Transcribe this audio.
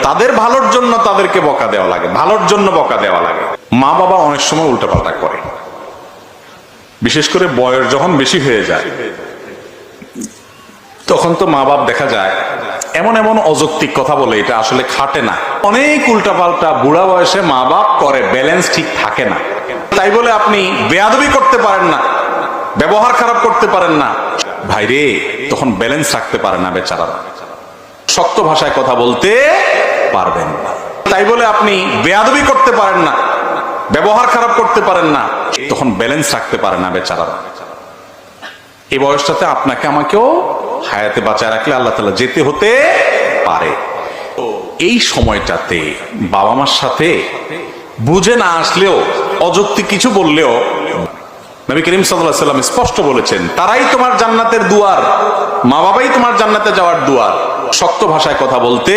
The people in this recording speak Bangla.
তাদের ভালোর জন্য তাদেরকে বকা দেওয়া লাগে, ভালোর জন্য বকা দেওয়া লাগে। মা বাবা অনেক সময় উল্টাপাল্টা করে, বিশেষ করে বয়স যখন বেশি হয়ে যায় তখন তো মা বাপ দেখা যায় এমন এমন অযৌক্তিক কথা বলে, এটা আসলে খাটে না। অনেক উল্টাপাল্টা বুড়া বয়সে মা বাপ করে, ব্যালেন্স ঠিক থাকে না। তাই বলে আপনি বেয়াদবি করতে পারেন না, ব্যবহার খারাপ করতে পারেন না। ভাইরে, তখন ব্যালেন্স রাখতে পারে না বেচারারা, শক্ত ভাষায় কথা বলতে পারবেন না। তাই বলে আপনি বেয়াদবি করতে পারেন না, ব্যবহার খারাপ করতে পারেন না, তখন ব্যালেন্স রাখতে পারে না বেচারারা। এই বয়সটাতে আপনাকে আমাকেও হায়াতে বাঁচায় রাখলে আল্লাহ তাআলা যেতে হতে পারে। এই সময়টাতে বাবা মার সাথে বুঝে না আসলেও, অযৌক্তিক কিছু বললেও, নবী করিম সাল্লাল্লাহু আলাইহি ওয়াসাল্লাম স্পষ্ট বলেছেন, তারাই তোমার জান্নাতের দুয়ার, মা বাবাই তোমার জান্নাতে যাওয়ার দুয়ার। শক্ত ভাষায় কথা বলতে